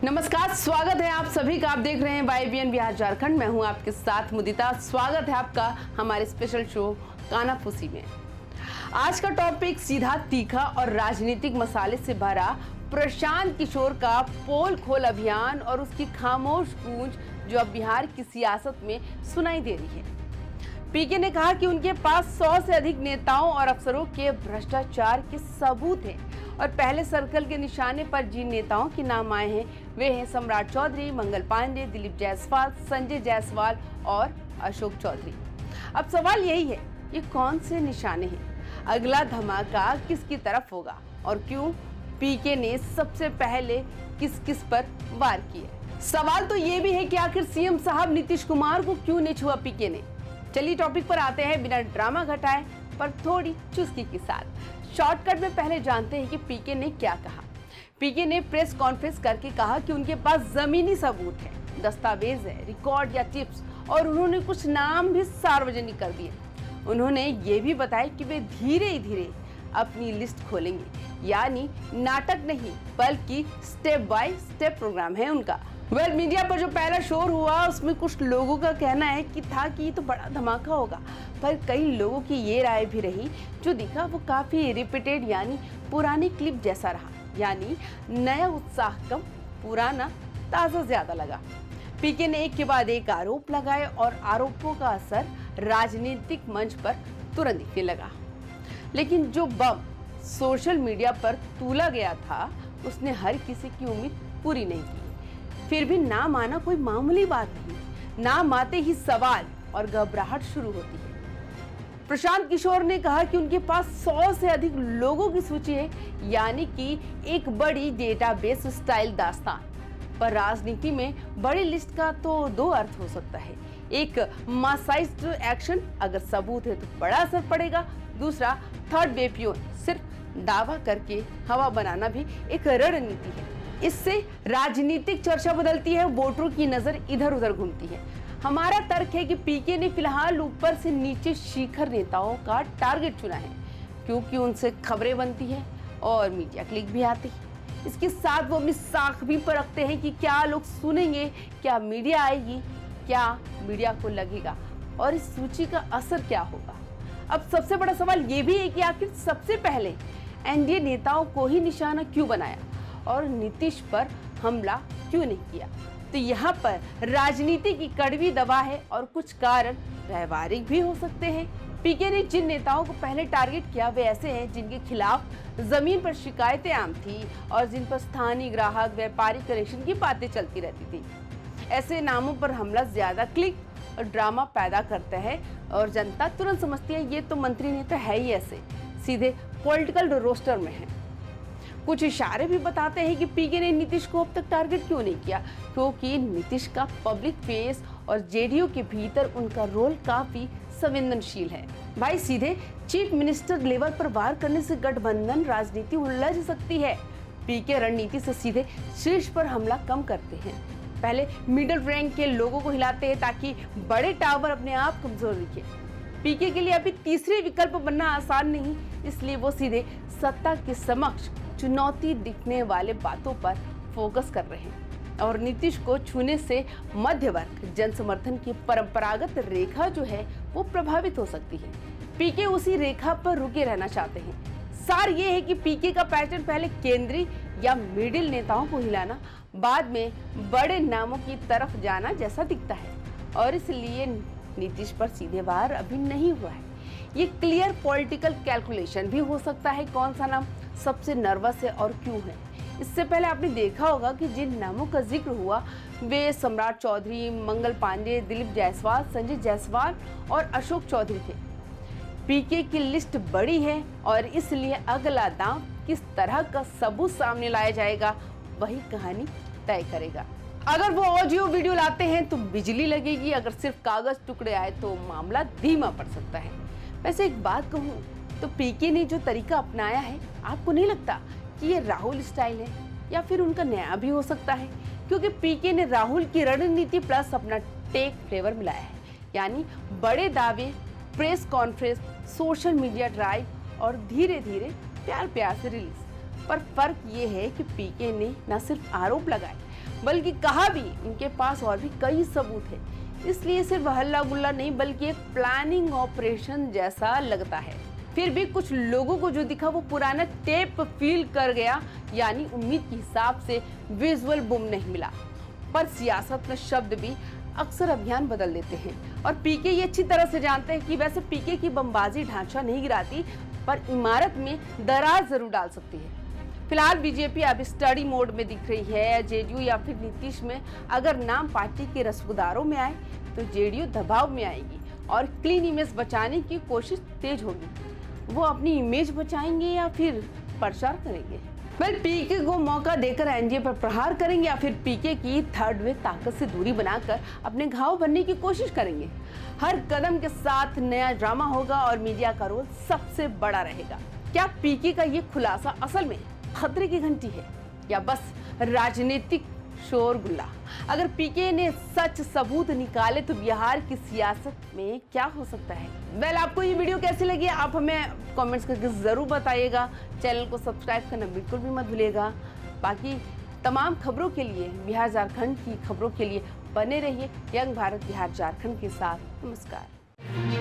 नमस्कार, स्वागत है आप सभी का। आप देख रहे हैं YBN बिहार झारखंड। मैं हूं आपके साथ मुदिता। स्वागत है आपका हमारे स्पेशल शो कानाफूसी में। आज का टॉपिक सीधा, तीखा और राजनीतिक मसाले से भरा प्रशांत किशोर का पोल खोल अभियान और उसकी खामोश गूंज जो अब बिहार की सियासत में सुनाई दे रही है। पीके ने कहा कि उनके पास 100 से अधिक नेताओं और अफसरों के भ्रष्टाचार के सबूत हैं और पहले सर्कल के निशाने पर जिन नेताओं के नाम आए हैं वे हैं सम्राट चौधरी, मंगल पांडे, दिलीप जायसवाल, संजय जायसवाल और अशोक चौधरी। अब सवाल यही है, ये कौन से निशाने हैं? अगला धमाका किसकी तरफ होगा और क्यों पीके ने सबसे पहले किस किस पर वार किए? सवाल तो ये भी है कि आखिर सीएम साहब नीतीश कुमार को क्यों नहीं छुआ पीके ने। चलिए टॉपिक पर आते हैं बिना ड्रामा घटाए पर थोड़ी चुस्की के साथ। शॉर्टकट में पहले जानते हैं कि पीके ने क्या कहा। पीके ने प्रेस कॉन्फ्रेंस करके कहा कि उनके पास जमीनी सबूत है, दस्तावेज है, रिकॉर्ड या टिप्स, और उन्होंने कुछ नाम भी सार्वजनिक कर दिए। उन्होंने ये भी बताया कि वे धीरे धीरे अपनी लिस्ट खोलेंगे, यानी नाटक नहीं बल्कि स्टेप बाय स्टेप प्रोग्राम है उनका। मीडिया पर जो पहला शोर हुआ उसमें कुछ लोगों का कहना है कि ये तो बड़ा धमाका होगा, पर कई लोगों की ये राय भी रही जो दिखा वो काफी रिपीटेड यानी पुरानी क्लिप जैसा रहा, यानी नया उत्साह कम, पुराना ताजा ज्यादा लगा। पीके ने एक के बाद एक आरोप लगाए और आरोपों का असर राजनीतिक मंच पर तुरंत दिखने लगा। लेकिन जो बम सोशल मीडिया पर तूला गया था उसने हर किसी की उम्मीद पूरी नहीं की। फिर भी नाम आना कोई मामूली बात नहीं, नाम आते ही सवाल और घबराहट शुरू होती है। प्रशांत किशोर ने कहा कि उनके पास 100 से अधिक लोगों की सूची है, यानी कि एक बड़ी डेटाबेस स्टाइल दास्तान। पर राजनीति में बड़ी लिस्ट का तो दो अर्थ हो सकता है, एक मासाइज्ड एक्शन, अगर सबूत है तो बड़ा असर पड़ेगा, दूसरा थर्ड वे पियोन, सिर्फ दावा करके हवा बनाना भी एक रणनीति है। इससे राजनीतिक चर्चा बदलती है, वोटरों की नजर इधर उधर घूमती है। हमारा तर्क है कि पीके ने फिलहाल ऊपर से नीचे शिखर नेताओं का टारगेट चुना है, क्योंकि उनसे खबरें बनती है और मीडिया क्लिक भी आती है। इसके साथ वो अपनी साख भी परखते हैं कि क्या लोग सुनेंगे, क्या मीडिया आएगी, क्या मीडिया को लगेगा और इस सूची का असर क्या होगा। अब सबसे बड़ा सवाल ये भी है कि आखिर सबसे पहले एनडीए नेताओं को ही निशाना क्यों बनाया और नीतीश पर हमला क्यों नहीं किया। तो यहाँ पर राजनीति की कड़वी दवा है और कुछ कारण व्यवहारिक भी हो सकते हैं। पीके ने जिन नेताओं को पहले टारगेट किया वे ऐसे हैं जिनके खिलाफ जमीन पर शिकायतें आम थी और जिन पर स्थानीय ग्राहक व्यापारिक कनेक्शन की बातें चलती रहती थी। ऐसे नामों पर हमला ज्यादा क्लिक और ड्रामा पैदा करता है और जनता तुरंत समझती है ये तो मंत्री नेता है ही ऐसे, सीधे पॉलिटिकल रोस्टर में है। कुछ इशारे भी बताते हैं कि पीके ने नीतीश को अब तक टारगेट क्यों नहीं किया, क्योंकि नीतीश का पब्लिक फेस और जेडीयू के भीतर उनका रोल काफी संवेदनशील है। भाई सीधे चीफ मिनिस्टर लेवल पर वार करने से गठबंधन राजनीति उलझ सकती है। पीके रणनीति से सीधे शीर्ष पर हमला कम करते हैं, पहले मिडिल रैंक के लोगों को हिलाते हैं ताकि बड़े टावर अपने आप कमजोर दिखे। पीके के लिए अभी तीसरे विकल्प बनना आसान नहीं, इसलिए वो सीधे सत्ता के समक्ष चुनौती दिखने वाले बातों पर फोकस कर रहे हैं और नीतीश को छूने से मध्य वर्ग जन समर्थन की परंपरागत रेखा जो है वो प्रभावित हो सकती है। पीके उसी रेखा पर रुके रहना चाहते हैं। सार ये है कि पीके का पैटर्न पहले केंद्रीय या मिडिल नेताओं को हिलाना, बाद में बड़े नामों की तरफ जाना जैसा दिखता है और इसलिए नीतीश पर सीधे वार अभी नहीं हुआ है। ये क्लियर पॉलिटिकल कैलकुलेशन भी हो सकता है कौन सा नाम सबसे नर्वस है और क्यों है। इससे पहले आपने देखा होगा कि जिन नामों का जिक्र हुआ वे सम्राट चौधरी, मंगल पांडे, दिलीप जायसवाल, संजय जायसवाल और अशोक चौधरी थे। पीके की लिस्ट बड़ी है और इसलिए अगला दांव किस तरह का सबूत सामने लाया जाएगा वही कहानी तय करेगा। अगर वो ऑडियो वीडियो लाते हैं तो बिजली लगेगी, अगर सिर्फ कागज टुकड़े आए तो मामला धीमा पड़ सकता है। वैसे एक बात कहूँ तो पीके ने जो तरीका अपनाया है, आपको नहीं लगता कि ये राहुल स्टाइल है या फिर उनका नया भी हो सकता है? क्योंकि पीके ने राहुल की रणनीति प्लस अपना टेक फ्लेवर मिलाया है, यानी बड़े दावे, press conference, social media drive और धीरे धीरे प्यार प्यार से रिलीज। पर फर्क ये है कि पीके ने न सिर्फ आरोप लगाए बल्कि कहा भी उनके पास और भी कई सबूत है। इसलिए सिर्फ हल्ला गुल्ला नहीं बल्कि एक प्लानिंग ऑपरेशन जैसा लगता है। फिर भी कुछ लोगों को जो दिखा वो पुराना टेप फील कर गया, यानी उम्मीद के हिसाब से विजुअल बूम नहीं मिला। पर सियासत में शब्द भी अक्सर अभियान बदल देते हैं और पीके ये अच्छी तरह से जानते हैं कि वैसे पीके की बमबाजी ढांचा नहीं गिराती, पर इमारत में दरार जरूर डाल सकती है। फिलहाल बीजेपी अब स्टडी मोड में दिख रही है। जेडीयू या फिर नीतीश में अगर नाम पार्टी के रसूखदारों में आए तो जेडीयू दबाव में आएगी और क्लीन इमेज बचाने की कोशिश तेज होगी। वो अपनी इमेज बचाएंगे या फिर प्रचार करेंगे? पीके को मौका देकर एनडीए पर प्रहार करेंगे या फिर पीके की थर्ड वे ताकत से दूरी बनाकर अपने घाव भरने की कोशिश करेंगे? हर कदम के साथ नया ड्रामा होगा और मीडिया का रोल सबसे बड़ा रहेगा। क्या पीके का ये खुलासा असल में खतरे की घंटी है या बस राजनीतिक शोरगुल्ला? अगर पीके ने सच सबूत निकाले तो बिहार की सियासत में क्या हो सकता है? आपको ये वीडियो कैसी लगी आप हमें कमेंट्स करके जरूर बताइएगा। चैनल को सब्सक्राइब करना बिल्कुल भी मत भूलिएगा। बाकी तमाम खबरों के लिए, बिहार झारखंड की खबरों के लिए बने रहिए यंग भारत बिहार झारखंड के साथ। नमस्कार।